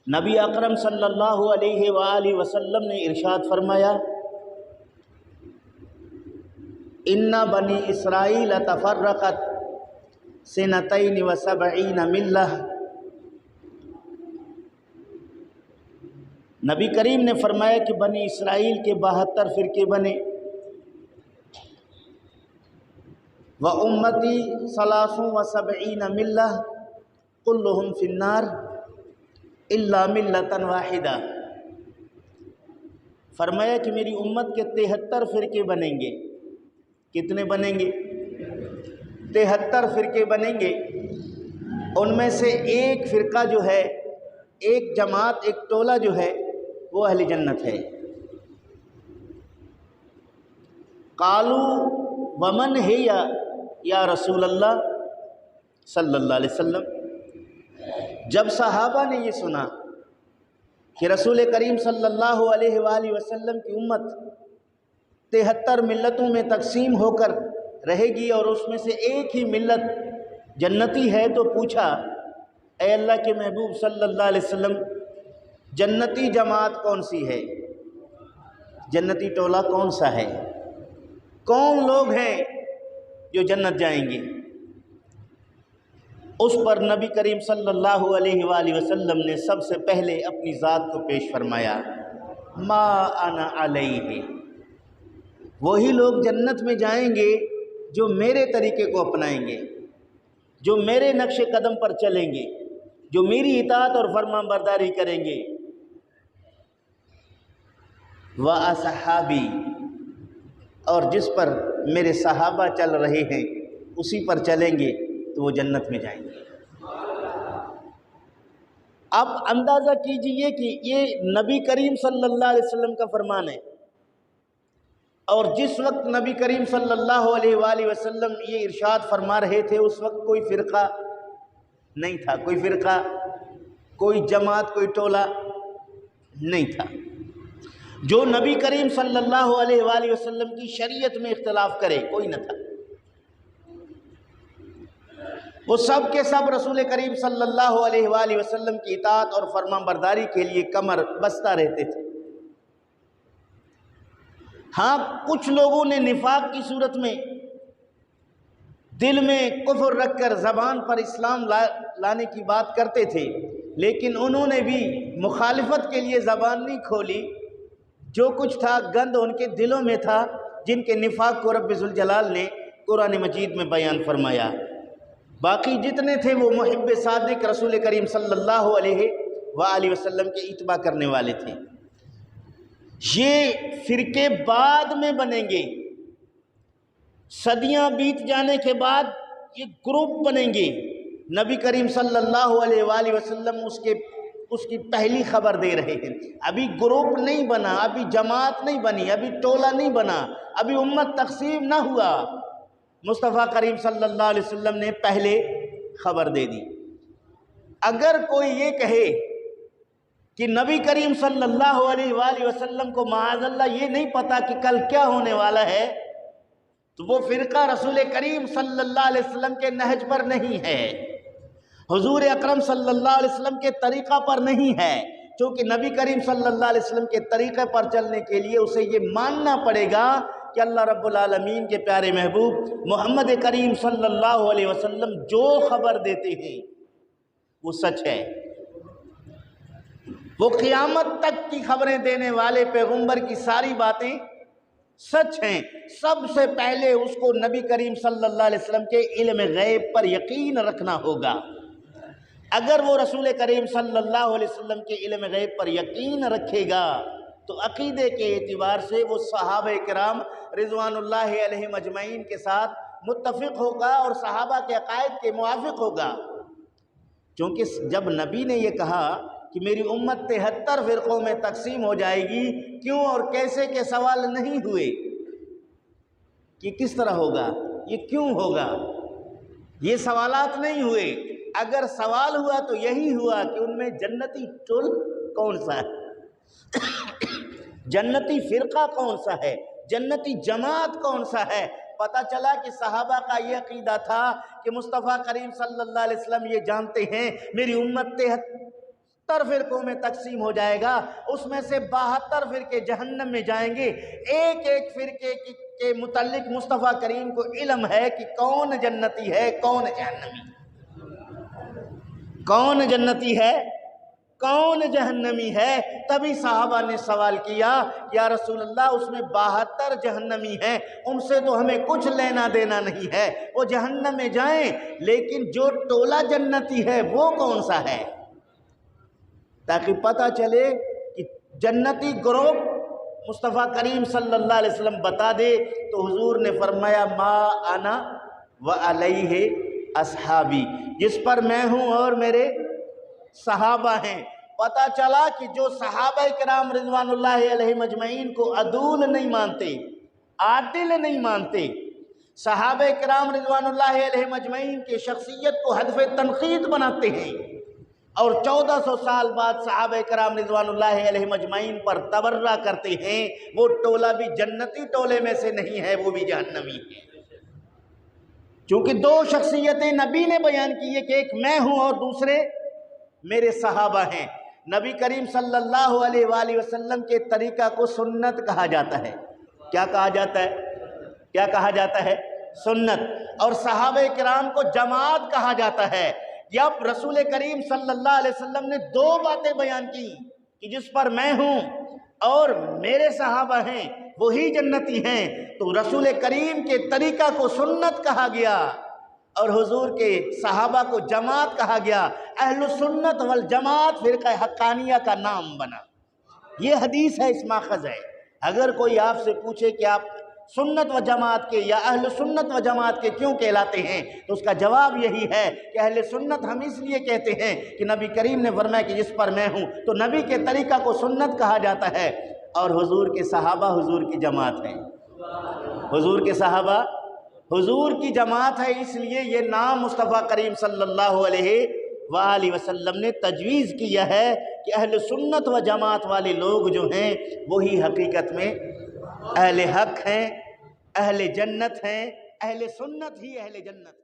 نبی اکرم صلی اللہ علیہ وآلہ وسلم نے ارشاد فرمایا، ان بنی اسرائیل تفرقت سنتین و سبعین ملہ۔ نبی کریم نے فرمایا کہ بنی اسرائیل کے 72 فرقے بنے، و امتی 73 ملہ کلہم فی النار الا ملۃ واحدہ۔ فرمایا کہ میری امت کے 73 فرقے بنیں گے۔ کتنے بنیں گے؟ 73 فرقے بنیں گے۔ ان میں سے ایک فرقہ جو ہے، ایک جماعت، ایک ٹولہ جو ہے وہ اہل جنت ہے۔ قالوا ومن ہے یا رسول اللہ صلی اللہ علیہ وسلم۔ جب صحابہ نے یہ سنا کہ رسول کریم صلی اللہ علیہ وآلہ وسلم کی امت 73 ملتوں میں تقسیم ہو کر رہے گی اور اس میں سے ایک ہی ملت جنتی ہے، تو پوچھا، اے اللہ کے محبوب صلی اللہ علیہ وسلم، جنتی جماعت کون سی ہے؟ جنتی ٹولہ کون سا ہے؟ کون لوگ ہیں جو جنت جائیں گے؟ اس پر نبی کریم صلی اللہ علیہ وآلہ وسلم نے سب سے پہلے اپنی ذات کو پیش فرمایا، ما انا علیہ۔ وہی لوگ جنت میں جائیں گے جو میرے طریقے کو اپنائیں گے، جو میرے نقش قدم پر چلیں گے، جو میری اطاعت اور فرمان برداری کریں گے۔ وَأَصْحَابِي، اور جس پر میرے صحابہ چل رہے ہیں اسی پر چلیں گے تو وہ جنت میں جائیں گے۔ اب اندازہ کیجئے کہ یہ نبی کریم صلی اللہ علیہ وسلم کا فرمان ہے، اور جس وقت نبی کریم صلی اللہ علیہ وآلہ وسلم یہ ارشاد فرما رہے تھے اس وقت کوئی فرقہ نہیں تھا، کوئی فرقہ، کوئی جماعت، کوئی ٹولہ نہیں تھا جو نبی کریم صلی اللہ علیہ وآلہ وسلم کی شریعت میں اختلاف کرے، کوئی نہ تھا۔ وہ سب کے سب رسول کریم صلی اللہ علیہ وآلہ وسلم کی اطاعت اور فرمان برداری کے لیے کمر بستہ رہتے تھے۔ ہاں، کچھ لوگوں نے نفاق کی صورت میں دل میں کفر رکھ کر زبان پر اسلام لانے کی بات کرتے تھے، لیکن انہوں نے بھی مخالفت کے لیے زبان نہیں کھولی۔ جو کچھ تھا گند ان کے دلوں میں تھا، جن کے نفاق کو رب ذوالجلال نے قرآن مجید میں بیان فرمایا۔ باقی جتنے تھے وہ محب صادق رسول کریم صلی اللہ علیہ وآلہ وسلم کے اتباع کرنے والے تھے۔ یہ فرقے بعد میں بنیں گے، صدیاں بیت جانے کے بعد یہ گروپ بنیں گے۔ نبی کریم صلی اللہ علیہ وآلہ وسلم اس کی پہلی خبر دے رہے ہیں۔ ابھی گروپ نہیں بنا، ابھی جماعت نہیں بنی، ابھی ٹولہ نہیں بنا، ابھی امت تقسیم نہ ہوا۔ مصطفیٰ کریم صلی اللہ علیہ وسلم نے پہلے خبر دے دی۔ اگر کوئی یہ کہے کہ نبی کریم صلی اللہ علیہ وآلہ وسلم کو معاذ اللہ یہ نہیں پتا کہ کل کیا ہونے والا ہے، تو وہ فرقہ رسول کریم صلی اللہ علیہ وسلم کے نہج پر نہیں ہے، حضور اکرم صلی اللہ علیہ وسلم کے طریقہ پر نہیں ہے۔ چونکہ نبی کریم صلی اللہ علیہ وسلم کے طریقے پر چلنے کے لیے اسے یہ ماننا پڑے گا کہ اللہ رب العالمین کے پیارے محبوب محمد کریم صلی اللہ علیہ وسلم جو خبر دیتے ہیں وہ سچ ہے۔ وہ قیامت تک کی خبریں دینے والے پیغمبر کی ساری باتیں سچ ہیں۔ سب سے پہلے اس کو نبی کریم صلی اللہ علیہ وسلم کے علم غیب پر یقین رکھنا ہوگا۔ اگر وہ رسول کریم صلی اللہ علیہ وسلم کے علم غیب پر یقین رکھے گا تو عقیدے کے اعتبار سے وہ صحابہ کرام رضوان اللہ علیہم اجمعین کے ساتھ متفق ہوگا اور صحابہ کے عقائد کے موافق ہوگا۔ چونکہ جب نبی نے یہ کہا کہ میری امت 73 فرقوں میں تقسیم ہو جائے گی، کیوں اور کیسے کے سوال نہیں ہوئے کہ کس طرح ہوگا، یہ کیوں ہوگا، یہ سوالات نہیں ہوئے۔ اگر سوال ہوا تو یہی ہوا کہ ان میں جنتی ٹول کون سا ہے، جنتی فرقہ کون سا ہے، جنتی جماعت کون سا ہے۔ پتہ چلا کہ صحابہ کا یہ عقیدہ تھا کہ مصطفیٰ کریم صلی اللہ علیہ وسلم یہ جانتے ہیں میری امت 72 فرقوں میں تقسیم ہو جائے گا، اس میں سے 72 فرقے جہنم میں جائیں گے۔ ایک ایک فرقے کے متعلق مصطفیٰ کریم کو علم ہے کہ کون جنتی ہے کون جہنمی، کون جنتی ہے کون جہنمی ہے۔ تبھی صحابہ نے سوال کیا یا رسول اللہ اس میں 72 جہنمی ہیں، ان سے تو ہمیں کچھ لینا دینا نہیں ہے، وہ جہنم میں جائیں، لیکن جو ٹولہ جنتی ہے وہ کون سا ہے، تاکہ پتہ چلے کہ جنتی گروپ مصطفیٰ کریم صلی اللہ علیہ وسلم بتا دے۔ تو حضور نے فرمایا ما انا وعلیہ اصحابی، جس پر میں ہوں اور میرے صحابہ ہیں۔ پتہ چلا کہ جو صحابہ کرام رضوان اللہ علیہ مجمعین کو عدول نہیں مانتے، عادل نہیں مانتے، صحابہ کرام رضوان اللہ علیہ مجمعین کی شخصیت کو ہدف تنقید بناتے ہیں، اور 1400 سال بعد صحابہ کرام رضوان اللہ علیہ مجمعین پر تبرہ کرتے ہیں، وہ ٹولہ بھی جنتی ٹولے میں سے نہیں ہے، وہ بھی جہنمی ہے۔ چونکہ دو شخصیتیں نبی نے بیان کی ہے کہ ایک میں ہوں اور دوسرے میرے صحابہ ہیں۔ نبی کریم صلی اللہ علیہ وآلہ وسلم کے طریقہ کو سنت کہا جاتا ہے۔ کیا کہا جاتا ہے؟ کیا کہا جاتا ہے؟ سنت۔ اور صحابہ کرام کو جماعت کہا جاتا ہے۔ جب رسول کریم صلی اللہ علیہ وسلم نے دو باتیں بیان کی کہ جس پر میں ہوں اور میرے صحابہ ہیں وہی جنتی ہیں، تو رسول کریم کے طریقہ کو سنت کہا گیا اور حضور کے صحابہ کو جماعت کہا گیا۔ اہل السنت والجماعت فرقہ حقانیہ کا نام بنا۔ یہ حدیث ہے، اس ماخذ ہے۔ اگر کوئی آپ سے پوچھے کہ آپ سنت و جماعت کے یا اہل سنت و جماعت کے کیوں کہلاتے ہیں، تو اس کا جواب یہی ہے کہ اہل سنت ہم اس لیے کہتے ہیں کہ نبی کریم نے فرمایا کہ جس پر میں ہوں، تو نبی کے طریقہ کو سنت کہا جاتا ہے، اور حضور کے صحابہ حضور کی جماعت ہیں۔ حضور کے صحابہ حضور کی جماعت ہے، اس لیے یہ نام مصطفیٰ کریم صلی اللہ علیہ وآلہ وسلم نے تجویز کیا ہے کہ اہل سنت و جماعت والے لوگ جو ہیں وہی حقیقت میں اہل حق ہیں، اہل جنت ہیں، اہل سنت ہی اہل جنت ہیں۔